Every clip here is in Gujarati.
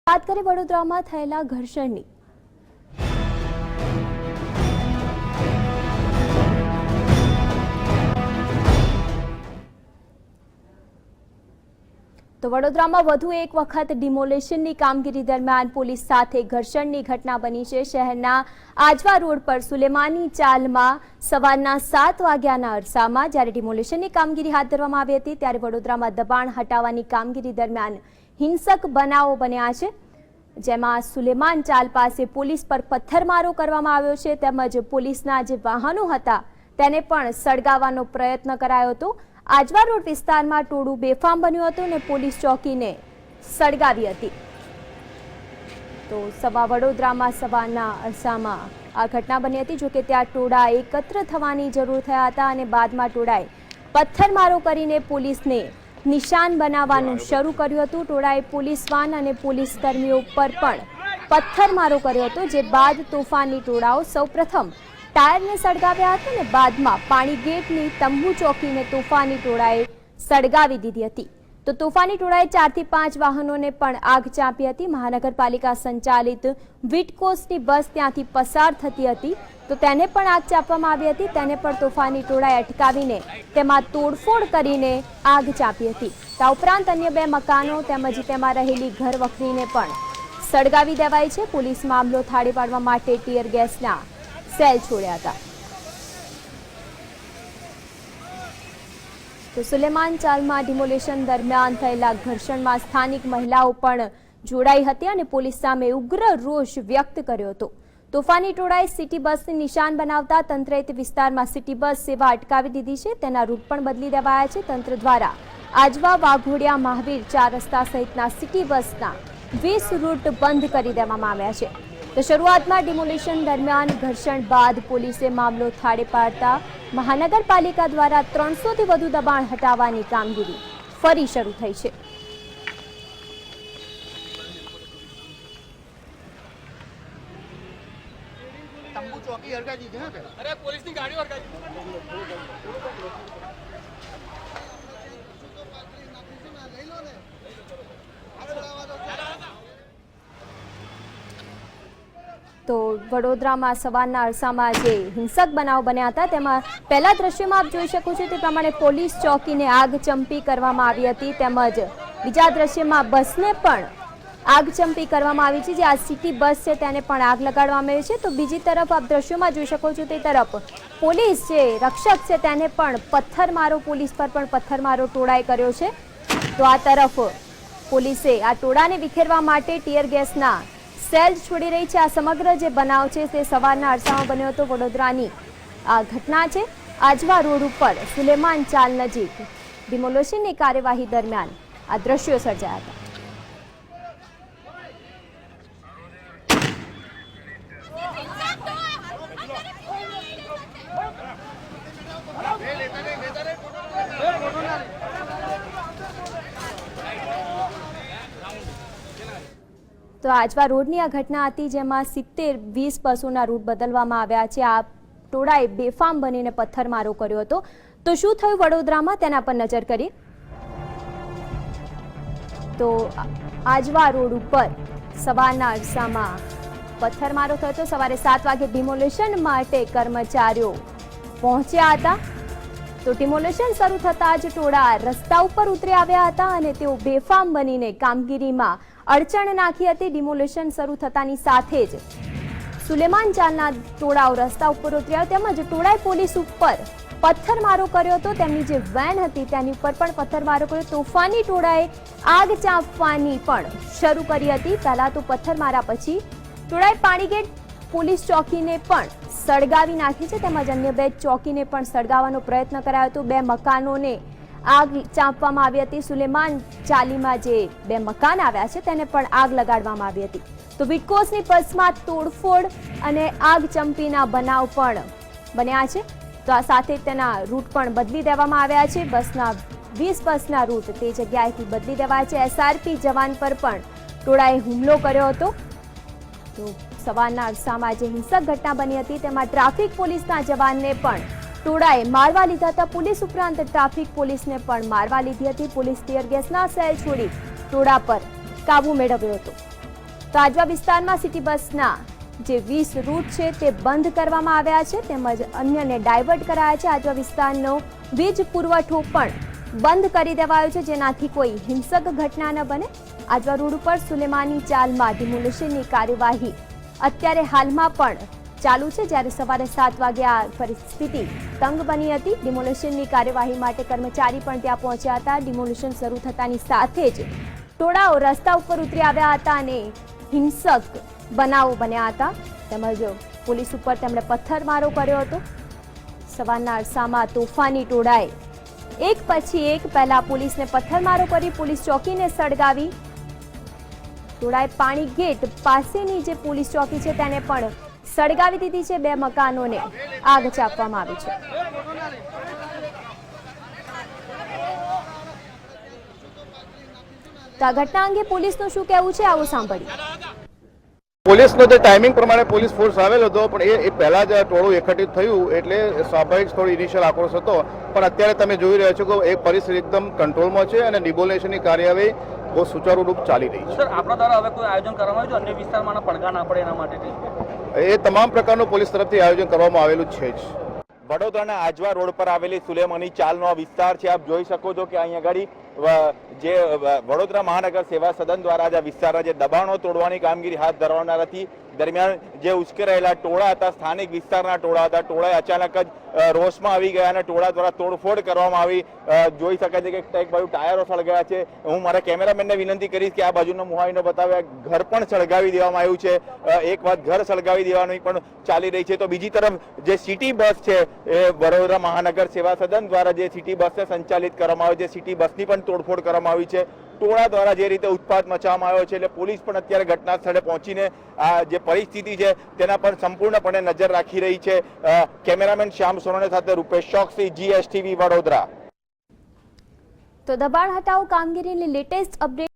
વાત કરીએ વડોદરામાં થયેલા ઘર્ષણની। તો વડોદરામાં વધુ એક વખત ડિમોલેશનની કામગીરી દરમિયાન પોલીસ સાથે ઘર્ષણની ઘટના બની છે। શહેરના આજવા રોડ પર સુલેમાની ચાલમાં સવારના 7 વાગ્યાના અરસામાં જ્યારે ડિમોલેશનની કામગીરી હાથ ધરવામાં આવી હતી ત્યારે વડોદરામાં દબાણ હટાવવાની કામગીરી દરમિયાન हिंसक बनावो बन्या छे, जेमां सुलेमान चाल पासे पोलीस पर पत्थरमारो करवामां आव्यो छे तेमज पोलीसना जे वाहनो हता तेने पण सळगावવાનો प्रयत्न करायो हतो। આજવા રોડ વિસ્તારમાં ટોળું બેફામ બન્યું હતું અને પોલીસ ચોકીને સળગાવી હતી। તો વડોદરામાં સવારના અરસામાં આ ઘટના બની હતી। જો કે ત્યાં ટોળા એકત્ર થવાની જરૂર થયા હતા અને બાદમાં ટોળાએ પથ્થરમારો કરીને પોલીસને નિશાન બનાવવાનું શરૂ કર્યું હતું। ટોળાએ પોલીસ વાન અને પોલીસ કર્મીઓ પર પણ પથ્થરમારો કર્યો હતો, જે બાદ તોફાની ટોળાઓ સૌપ્રથમ ટાયરને સળગાવ્યા હતા અને બાદમાં પાણી ગેટની તંબુ ચોકીને તોફાની ટોળાએ સળગાવી દીધી હતી। તો તોફાની ટોળાએ 4 થી 5 વાહનોને પણ આગ ચાંપી હતી। મહાનગરપાલિકા સંચાલિત વિટકોસની બસ ત્યાંથી પસાર થતી હતી તો તેને પણ આગ ચાંપવામાં આવી હતી। તેને પણ તોફાની ટોળાએ અટકાવીને તેમાં તોડફોડ કરીને આગ ચાંપી હતી। આ ઉપરાંત અન્ય 2 મકાનો તેમજ તેમાં રહેલી ઘર વખરીને પણ સળગાવી દેવાઈ છે। પોલીસ મામલો થાળે પાડવા માટે ટીયર ગેસના સેલ છોડ્યા હતા। તો સુલેમાન ચાલમાં ડિમોલેશન દરમિયાન થયેલા ઘર્ષણમાં સ્થાનિક મહિલાઓ પણ જોડાઈ હતી અને પોલીસ સામે ઉગ્ર રોષ વ્યક્ત કર્યો હતો। તોફાની ટોળાએ સિટી બસને નિશાન બનાવતા તંત્રએ તે વિસ્તારમાં સિટી બસ સેવા અટકાવી દીધી છે। તેના રૂટ પણ બદલી દેવાયા છે। તંત્ર દ્વારા આજવા, વાઘોડિયા, મહાવીર 4 રસ્તા સહિતના સિટી બસના 20 રૂટ બંધ કરી દેવામાં આવ્યા છે। તો શરૂઆતમાં ડિમોલેશન દરમિયાન ઘર્ષણ બાદ પોલીસે મામલો થાળે પાડતા મહાનગરપાલિકા દ્વારા 300 થી વધુ દબાણ હટાવવાની કામગીરી ફરી શરૂ થઈ છે। तंबू चौकी हरगा दी है। अरे पुलिस की गाड़ी हरगा दी। તો વડોદરામાં સવારના અરસામાં જે હિંસક બનાવ બન્યા હતા તેમાં પહેલા દ્રશ્યમાં આપ જોઈ શકો છો તે પ્રમાણે પોલીસ ચોકીને આગ ચંપી કરવામાં આવી હતી, તેમજ બીજા દ્રશ્યમાં બસને પણ આગ ચંપી કરવામાં આવી છે। જે આ સિટી બસ છે તેને પણ આગ લગાડવામાં આવી છે। તો બીજી તરફ આપ દ્રશ્યોમાં જોઈ શકો છો તે તરફ પોલીસ જે રક્ષક છે તેને પણ પથ્થરમારો પોલીસ પર પણ પથ્થરમારો ટોળાએ કર્યો છે। તો આ તરફ પોલીસે આ ટોળાને વિખેરવા માટે ટીયર ગેસના સેલ છોડી રહી છે। આ સમગ્ર જે બનાવ છે તે સવારના અરસામાં બન્યો હતો। વડોદરાની આ ઘટના છે। આજવા રોડ ઉપર સુલેમાન ચાલ નજીક ડિમોલેશનની કાર્યવાહી દરમિયાન આ દ્રશ્યો સર્જાયા હતા। તો આજવા રોડની આ ઘટના હતી જેમાં 70-20 બસોના રૂટ બદલવામાં આવ્યા છે। આ ટોળાએ બેફામ બનીને પથ્થરમારો કર્યો હતો। તો શું થયું વડોદરામાં તેના પર નજર કરીએ તો આજવા રોડ ઉપર સવારના અરસામાં પથ્થરમારો થયો હતો। સવારે 7 વાગે ડિમોલેશન માટે કર્મચારીઓ પહોંચ્યા હતા। તો ડિમોલેશન શરૂ થતાં જ ટોળા રસ્તા ઉપર ઉતરી આવ્યા હતા અને તેઓ બેફામ બનીને કામગીરીમાં અડચણ નાખી હતી। ડિમોલેશન શરૂ થતાની સાથે જ સુલેમાન ચાલના ટોળાઓ રસ્તા ઉપર ઉતર્યા તેમજ ટોળાએ પોલીસ ઉપર પથ્થરમારો કર્યો હતો। તેમની જે વેન હતી તેની ઉપર પણ પથ્થરમારો કર્યો। તોફાની ટોળાએ આગ ચાંપવાની પણ શરૂ કરી હતી। પહેલા તો પથ્થરમારા પછી ટોળાએ પાણીગેટ પોલીસ ચોકીને પણ સળગાવી નાખી છે, તેમજ અન્ય 2 ચોકીને પણ સળગાવવાનો પ્રયત્ન કરાયો હતો। 2 મકાનોને આગ ચાંપવામાં આવી હતી। સુલેમાન ચાલીમાં જે 2 મકાન આવ્યા છે તેને પણ આગ લગાડવામાં આવી હતી। તો વિટકોસની બસમાં તોડફોડ અને આગ ચંપીના બનાવ પણ બન્યા છે। તો આ સાથે તેના રૂટ પણ બદલી દેવામાં આવ્યા છે। બસના 20 બસના રૂટ તે જગ્યાએથી બદલી દેવાયા છે। એસઆરપી જવાન પર પણ ટોળાએ હુમલો કર્યો હતો। તો સવારના અરસામાં જે હિંસક ઘટના બની હતી તેમાં ટ્રાફિક પોલીસના જવાનને પણ ટોળાએ મારવા લીધા હતા। પોલીસ ઉપરાંત ટ્રાફિક પોલીસને પણ મારવા લીધી હતી। પોલીસ ટીયર ગેસના સેલ છોડી ટોળા પર કાબુ મેળવ્યો હતો। તો આજવા વિસ્તારમાં સિટી બસના જે 20 રૂટ છે તે બંધ કરવામાં આવ્યા છે તેમજ અન્યને ડાયવર્ટ કરાયા છે. આજવા વિસ્તારનો વીજ પુરવઠો પણ બંધ કરી દેવાયો છે જેનાથી કોઈ હિંસક ઘટના ન બને. આજવા રોડ ઉપર સુલેમાની ચાલમાં ડિમોલિશનની કાર્યવાહી અત્યારે હાલમાં પણ ચાલુ છે. જ્યારે સવારે 7 વાગે આ પરિસ્થિતિ તંગ બની હતી. ડિમોલિશનની કાર્યવાહી માટે કર્મચારી પણ ત્યાં પહોંચ્યા હતા. ડિમોલિશન શરૂ થતાની સાથે જ ટોળાઓ રસ્તા ઉપર ઉતરી આવ્યા હતા અને હિંસક બનાવો બન્યા હતા. તેમજ પોલીસ ઉપર તેમણે પથ્થરમારો કર્યો હતો. સવારના અરસામાં તોફાની ટોળાએ એક પછી એક પહેલા પોલીસને પથ્થરમારો કરી પોલીસ ચોકીને સળગાવી. ટોળાએ પાણી ગેટ પાસેની જે પોલીસ ચોકી છે તેને પણ સળગાવી દીધી છે. 2 મકાનોને આગ ચાપવામાં આવી છે. તો આ ઘટના અંગે પોલીસનું શું કહેવું છે આવું સાંભળીએ. પોલીસનો જે ટાઈમિંગ પ્રમાણે પોલીસ ફોર્સ આવેલો હતો પણ એ પહેલા જ ટોળું એકઠિત થયું એટલે સ્વાભાવિક થોડો ઇનિશિયલ આક્રોશ હતો. પણ અત્યારે તમે જોઈ રહ્યા છો કે એ પરિસ્થિતિ એકદમ કંટ્રોલમાં છે અને ડિમોલિશનની કાર્યવાહી બહુ સુચારુરૂપ ચાલી રહી છે. સર, આપણા દ્વારા હવે કોઈ આયોજન કરવામાં આવ્યું છે અન્ય વિસ્તારમાં પડઘા ના પડે એના માટે? એ તમામ પ્રકારનું પોલીસ તરફથી આયોજન કરવામાં આવેલું છે જ. વડોદરાના આજવા રોડ પર આવેલી સુલેમાની ચાલનો આ વિસ્તાર છે. આપ જોઈ શકો છો કે અહીં આગળ જે વડોદરા મહાનગર સેવા સદન દ્વારા આ વિસ્તારના જે દબાણો તોડવાની કામગીરી હાથ ધરવાના હતી દરમિયાન જે ઉશ્કેરાયેલા ટોળા હતા, સ્થાનિક વિસ્તારના ટોળા હતા, ટોળાએ અચાનક જ રોષમાં આવી ગયા અને ટોળા દ્વારા તોડફોડ કરવામાં આવી. જોઈ શકાય છે કે એક બાજુ ટાયરો સળગાયા છે. હું મારા કેમેરામેનને વિનંતી કરીશ કે આ બાજુનો મુહાઈનો બતાવે. ઘર પણ સળગાવી દેવામાં આવ્યું છે. એક વાત ઘર સળગાવી દેવાની પણ ચાલી રહી છે તો બીજી તરફ જે સિટી બસ છે એ વડોદરા મહાનગર સેવા સદન દ્વારા જે સિટી બસને સંચાલિત કરવામાં આવે છે સિટી બસની પણ તોડફોડ કરવામાં આવી છે. ટોળા દ્વારા જે રીતે ઉત્પાત મચાવવામાં આવ્યો છે એટલે પોલીસ પણ અત્યારે ઘટના સ્થળે પહોંચીને આ જે પરિસ્થિતિ છે તેના પર સંપૂર્ણપણે નજર રાખી રહી છે. કેમેરામેન શ્યામ સોનોને સાથે રૂપેશ ચોકસી, GSTV વડોદરા. તો દબાણ હટાવ કામગીરીની લેટેસ્ટ અપડેટ.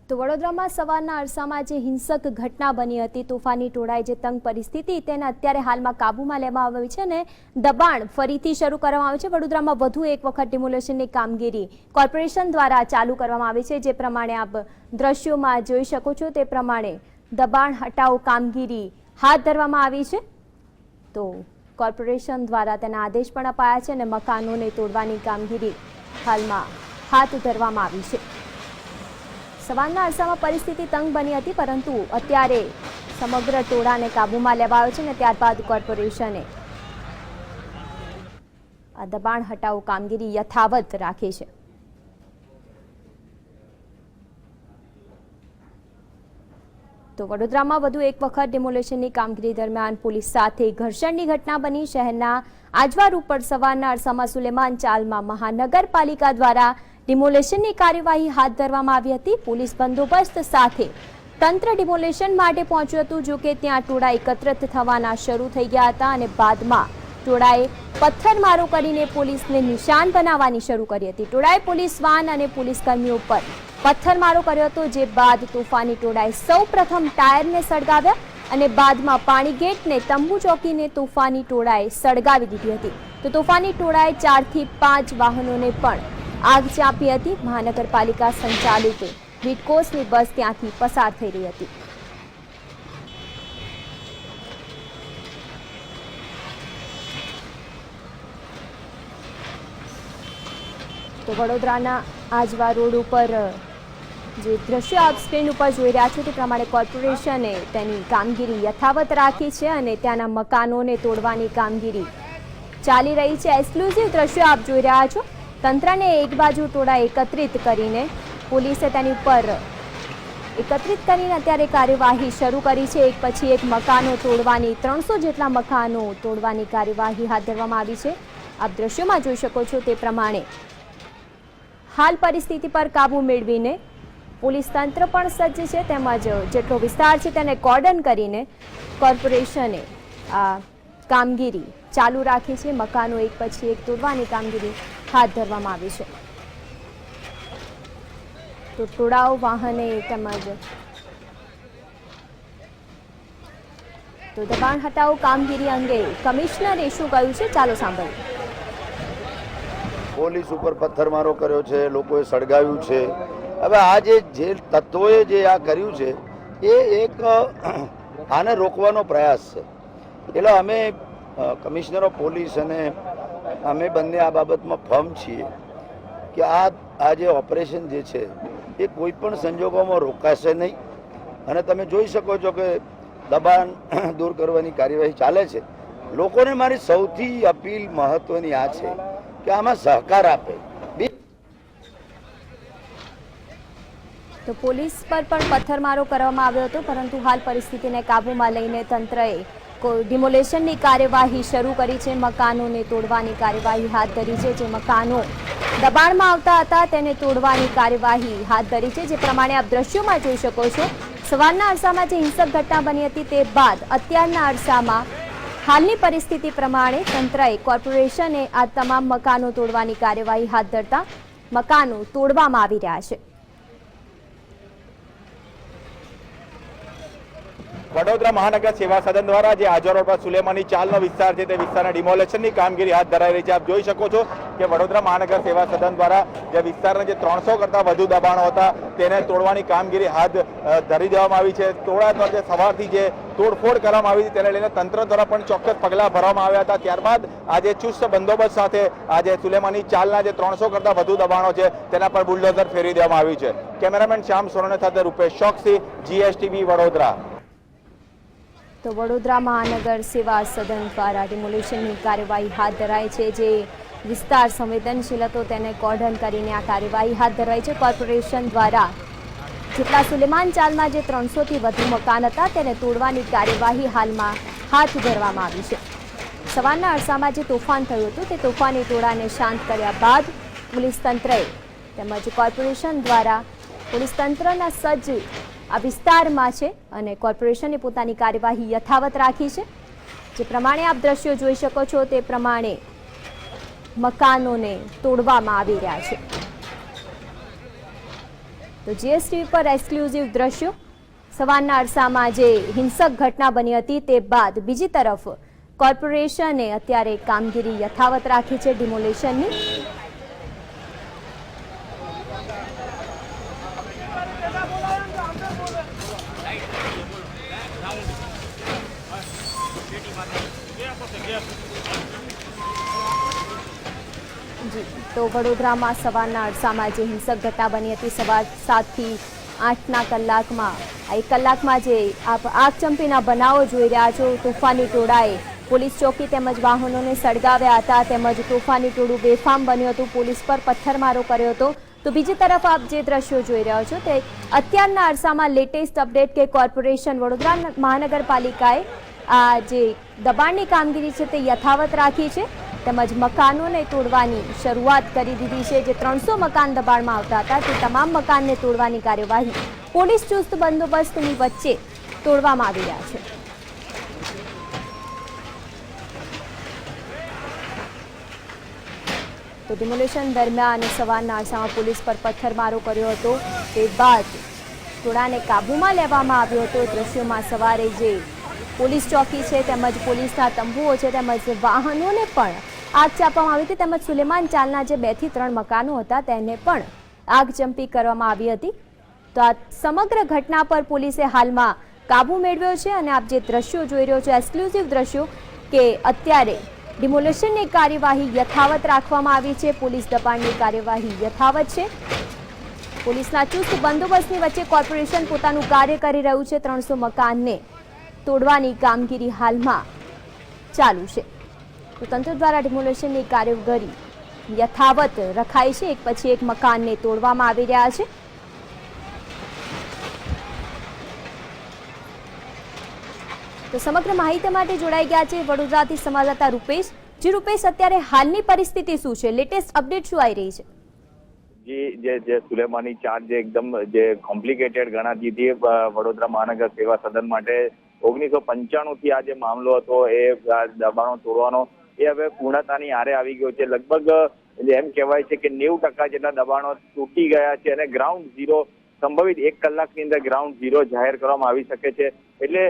તો વડોદરામાં સવારના અરસામાં જે હિંસક ઘટના બની હતી, તોફાની ટોળાએ જે તંગ પરિસ્થિતિ તેને અત્યારે હાલમાં કાબૂમાં લેવામાં આવી છે અને દબાણ ફરીથી શરૂ કરવામાં આવ્યું છે. વડોદરામાં વધુ એક વખત ડિમોલિશનની કામગીરી કોર્પોરેશન દ્વારા ચાલુ કરવામાં આવી છે. જે પ્રમાણે આપ દ્રશ્યોમાં જોઈ શકો છો તે પ્રમાણે દબાણ હટાવ કામગીરી હાથ ધરવામાં આવી છે. તો કોર્પોરેશન દ્વારા તેના આદેશ પણ અપાયા છે અને મકાનોને તોડવાની કામગીરી હાલમાં હાથ ધરવામાં આવી છે. સવારના અરસામાં પરિસ્થિતિ તંગ બની હતી પરંતુ અત્યારે સમગ્ર ટોળાને કાબૂમાં લેવાયો છે અને ત્યારબાદ કોર્પોરેશને આ દબાણ હટાવ કામગીરી યથાવત રાખી છે. તો વડોદરામાં વધુ એક વખત ડિમોલિશનની કામગીરી દરમિયાન પોલીસ સાથે ઘર્ષણની ઘટના બની. શહેરના આજવા રોડ પર સવારના અરસામાં સુલેમાન ચાલમાં મહાનગરપાલિકા દ્વારા ડિમોલિશનની કાર્યવાહી હાથ ધરવામાં આવી હતી. પોલીસ બંદોબસ્ત સાથે તંત્ર ડિમોલિશન માટે પહોંચ્યું હતું. જો કે ત્યાં ટોળા એકત્રિત થવાના શરૂ થઈ ગયા હતા અને બાદમાં ટોળાએ પથ્થરમારો કરીને પોલીસને નિશાન બનાવવાની શરૂ કરી હતી. ટોળાએ પોલીસ વાન અને પોલીસ કર્મીઓ પર પથ્થરમારો કર્યો હતો. જે બાદ તોફાની ટોળાએ સૌપ્રથમ ટાયરને સળગાવ્યા અને બાદમાં પાણી ગેટને તંબુ ચોકીને તોફાની ટોળાએ સળગાવી દીધી હતી. તો તોફાની ટોળાએ 4 થી 5 વાહનોને પણ આગ ચાંપી હતી. મહાનગરપાલિકા સંચાલિત વિટકોસની બસ ત્યાંથી પસાર થઈ રહી હતી. તો વડોદરાના આજવા રોડ ઉપર જે દ્રશ્ય આપ સ્ક્રીન ઉપર જોઈ રહ્યા છો તે પ્રમાણે કોર્પોરેશને તેની કામગીરી યથાવત રાખી છે અને ત્યાંના મકાનોને તોડવાની કામગીરી ચાલી રહી છે. એક્સક્લુઝિવ દ્રશ્યો આપ જોઈ રહ્યા છો. તંત્રને એક બાજુ ટોળા એકત્રિત કરીને પોલીસે તેની ઉપર એકત્રિત કરીને અત્યારે કાર્યવાહી શરૂ કરી છે. એક પછી એક મકાનો તોડવાની 300 જેટલા મકાનો તોડવાની કાર્યવાહી હાથ ધરવામાં આવી છે. આપ દ્રશ્યોમાં જોઈ શકો છો તે પ્રમાણે હાલ પરિસ્થિતિ પર કાબુ મેળવીને પોલીસ તંત્ર પણ સજ્જ છે. તેમજ જેટલો વિસ્તાર છે તેને કોર્ડન કરીને કોર્પોરેશને આ કામગીરી ચાલુ રાખી છે. મકાનો એક પછી એક તોડવાની કામગીરી હાથ ધરવામાં આવી છે. તો ટોળાઓ વાહને તેમજ તો દબાણ હટાવ કામગીરી અંગે કમિશનરે શું કહ્યું છે ચાલો સાંભળીએ. પોલીસ ઉપર પથ્થરમારો કર્યો છે, લોકોએ સળગાવ્યું છે. હવે આ જે તત્વોએ જે આ કર્યું છે એ એક આને રોકવાનો પ્રયાસ છે. એટલે અમે કમિશનર ઓફ પોલીસ અને અમે બંને આ બાબતમાં ફર્મ છીએ કે આ જે ઓપરેશન જે છે એ કોઈ પણ સંજોગોમાં રોકાશે નહીં. અને તમે જોઈ શકો છો કે દબાણ દૂર કરવાની કાર્યવાહી ચાલે છે. લોકોને મારી સૌથી અપીલ મહત્વની આ છે કે આમાં સહકાર આપે. તો પોલીસ પર પણ પથ્થરમારો કરવામાં આવ્યો હતો, પરંતુ હાલ પરિસ્થિતિને કાબૂમાં લઈને તંત્રએ ડિમોલેશનની કાર્યવાહી શરૂ કરી છે. મકાનોને તોડવાની કાર્યવાહી હાથ ધરી છે. જે મકાનો દબાણમાં આવતા હતા તેને તોડવાની કાર્યવાહી હાથ ધરી છે. જે પ્રમાણે આપ દ્રશ્યોમાં જોઈ શકો છો, સવારના અરસામાં જે હિંસક ઘટના બની હતી તે બાદ અત્યારના અરસામાં હાલની પરિસ્થિતિ પ્રમાણે તંત્રએ કોર્પોરેશને આ તમામ મકાનો તોડવાની કાર્યવાહી હાથ ધરતા મકાનો તોડવામાં આવી રહ્યા છે. વડોદરા મહાનગર સેવા સદન દ્વારા જે આજવા રોડ પર સુલેમાની ચાલનો વિસ્તાર છે તે વિસ્તારના ડિમોલેશનની કામગીરી હાથ ધરાઈ રહી છે. આપ જોઈ શકો છો કે વડોદરા મહાનગર સેવા સદન દ્વારા જે વિસ્તારના જે 300 કરતાં વધુ દબાણો હતા તેને તોડવાની કામગીરી હાથ ધરી દેવામાં આવી છે. તોડા જે સવારથી જે તોડફોડ કરવામાં આવી હતી તેને લઈને તંત્ર દ્વારા પણ ચોક્કસ પગલાં ભરવામાં આવ્યા હતા. ત્યારબાદ આજે ચુસ્ત બંદોબસ્ત સાથે આજે સુલેમાની ચાલના જે 300 કરતાં વધુ દબાણો છે તેના પર બુલડોઝર ફેરવી દેવામાં આવ્યું છે. કેમેરામેન શ્યામ સોનોને સાથે રૂપેશ ચોકસી, GSTV વડોદરા. તો વડોદરા મહાનગર સેવા સદન દ્વારા ડિમોલેશનની કાર્યવાહી હાથ ધરાઈ છે. જે વિસ્તાર સંવેદનશીલ હતો તેને કોર્ડન કરીને આ કાર્યવાહી હાથ ધરાઈ છે. કોર્પોરેશન દ્વારા જેટલા સુલેમાન ચાલમાં જે 300થી વધુ મકાન હતા તેને તોડવાની કાર્યવાહી હાલમાં હાથ ધરવામાં આવી છે. સવારના અરસામાં જે તોફાન થયું હતું તે તોફાની ટોળાને શાંત કર્યા બાદ પોલીસ તંત્રએ તેમજ કોર્પોરેશન દ્વારા પોલીસ તંત્રના સજ્જ આ વિસ્તારમાં છે અને કોર્પોરેશને પોતાની કાર્યવાહી યથાવત રાખી છે. જે પ્રમાણે આપ દ્રશ્યો જોઈ શકો છો તે પ્રમાણે મકાનોને તોડવામાં આવી રહ્યા છે. તો GSTV પર એક્સક્લુઝિવ દ્રશ્યો સવારના અરસામાં જે હિંસક ઘટના બની હતી તે બાદ બીજી તરફ કોર્પોરેશને અત્યારે કામગીરી યથાવત રાખી છે ડિમોલેશનની. તો વડોદરામાં સવારના અરસામાં જે હિંસક ઘટના બની હતી સવાર 7 થી 8ના કલાકમાં આ 1 કલાકમાં જે આપ આગચંપીના બનાવો જોઈ રહ્યા છો, તોફાની ટોળાએ પોલીસ ચોકી તેમજ વાહનોને સળગાવ્યા હતા તેમજ તોફાની ટોળું બેફામ બન્યું હતું, પોલીસ પર પથ્થરમારો કર્યો હતો. તો બીજી તરફ આપ જે દ્રશ્યો જોઈ રહ્યા છો તે અત્યારના અરસામાં લેટેસ્ટ અપડેટ કે કોર્પોરેશન વડોદરા મહાનગરપાલિકાએ આ જે દબાણની કામગીરી છે તે યથાવત રાખી છે તેમજ મકાનોને તોડવાની શરૂઆત કરી દીધી છે. જે 300 મકાન દબાણમાં આવતા હતા તે તમામ મકાનને તોડવાની કાર્યવાહી પોલીસ ચુસ્ત બંદોબસ્તની વચ્ચે તોડવામાં આવી રહ્યા છે. તો ડિમોલેશન દરમિયાન સવારના અરસામાં પોલીસ પર પથ્થરમારો કર્યો હતો તે બાદ ટોળાને કાબૂમાં લેવામાં આવ્યો હતો. દ્રશ્યોમાં સવારે જે પોલીસ ચોકી છે તેમજ પોલીસના તંબુઓ છે તેમજ વાહનોને પણ આગ ચાપવામાં આવી હતી તેમજ સુલેમાન ચાલના જે 2 થી 3 મકાનો હતા તેને પણ આગચંપી કરવામાં આવી હતી. તો આ સમગ્ર ઘટના પર પોલીસે હાલમાં કાબુ મેળવ્યો છે અને આપ જે દ્રશ્યો જોઈ રહ્યો છો એક્સક્લુઝિવ દ્રશ્યો કે અત્યારે ડિમોલેશનની કાર્યવાહી યથાવત રાખવામાં આવી છે. પોલીસ દબાણની કાર્યવાહી યથાવત છે. પોલીસના ચુસ્ત બંદોબસ્તની વચ્ચે કોર્પોરેશન પોતાનું કાર્ય કરી રહ્યું છે. 300 મકાનને તોડવાની કામગીરી હાલમાં ચાલુ છે. તો તંત્ર દ્વારા ડિમોલેશનની કામગીરી યથાવત રખાઈ છે. એક પછી એક મકાનને તોડવામાં આવી રહ્યા છે. તો સમગ્ર માહિતી માટે જોડાઈ ગયા છે વડોદરાથી સંવાદદાતા રૂપેશ. જી રૂપેશ, અત્યારે હાલની પરિસ્થિતિ શું છે? લેટેસ્ટ અપડેટ શું આવી રહી છે? જે સુલેમાની ચાર્જ જે એકદમ જે કોમ્પ્લિકેટેડ ગણાતી હતી વડોદરા મહાનગર સેવા સદન માટે 1995 થી આ જે મામલો હતો એ દબાણો તોડવાનો એ હવે પૂર્ણતાની આરે આવી ગયો છે. લગભગ એમ કહેવાય છે કે 90% જેટલા દબાણો તૂટી ગયા છે અને ગ્રાઉન્ડ ઝીરો સંભવિત 1 કલાકની અંદર ગ્રાઉન્ડ ઝીરો જાહેર કરવામાં આવી શકે છે. એટલે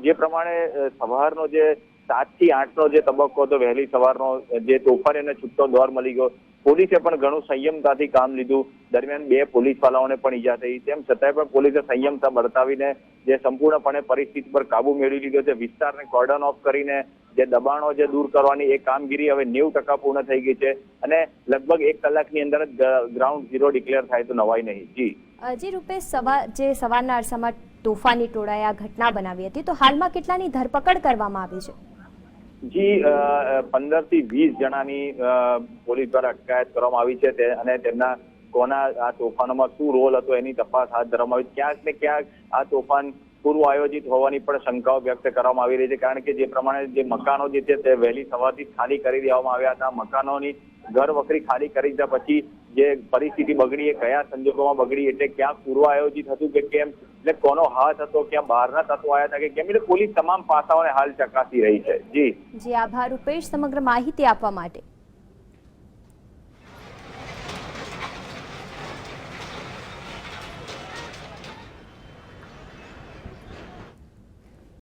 જે પ્રમાણે સવારનો જે 7 થી 8નો જે તબક્કો હતો વહેલી સવારનો જે તોફાની અને છૂટો દોર મળી ગયો પોલીસે પણ ઘણું સંયમતાથી કામ લીધું. દરમિયાન 2 પોલીસવાળાઓને પણ ઈજા થઈ. તેમ છતાંય પણ પોલીસે સંયમતા બતાવીને જે સંપૂર્ણપણે પરિસ્થિતિ પર કાબુ મેળવી લીધો છે. વિસ્તારને કોર્ડન ઓફ કરીને જે દબાણો જે દૂર કરવાની એ કામગીરી હવે 90% પૂર્ણ થઈ ગઈ છે અને લગભગ 1 કલાકની અંદર જ ગ્રાઉન્ડ ઝીરો ડિક્લેર થાય તો નવાઈ નહીં. જી રૂપેશ, સવારના અરસામાં તોફાની ટોળાએ આ ઘટના બનાવી હતી, તો હાલમાં કેટલાની ધરપકડ કરવામાં આવી છે? જી 15 થી 20 જણાની પોલીસ દ્વારા અટકાયત કરવામાં આવી છે અને તેમના કોના આ તોફાનોમાં શું રોલ હતો એની તપાસ હાથ ધરવામાં આવી. ક્યાંક ને ક્યાંક આ તોફાન પૂર્વ આયોજિત હોવાની પણ શંકાઓ વ્યક્ત કરવામાં આવી રહી છે, કારણ કે જે પ્રમાણે જે મકાનો જે છે તે વહેલી સવારથી ખાલી કરી દેવામાં આવ્યા હતા. મકાનોની ઘર વખરી ખાલી કરી દીધા પછી જે પરિસ્થિતિ બગડી એ કયા સંજોગોમાં બગડી, એટલે ક્યાંક પૂર્વ આયોજિત હતું કે કેમ, એટલે કોનો હાથ હતો, ક્યાં બહારના તત્વો આવ્યા હતા કે કેમ, એટલે પોલીસ તમામ પાસાઓને હાલ ચકાસી રહી છે. જી આભાર રૂપેશ સમગ્ર માહિતી આપવા માટે.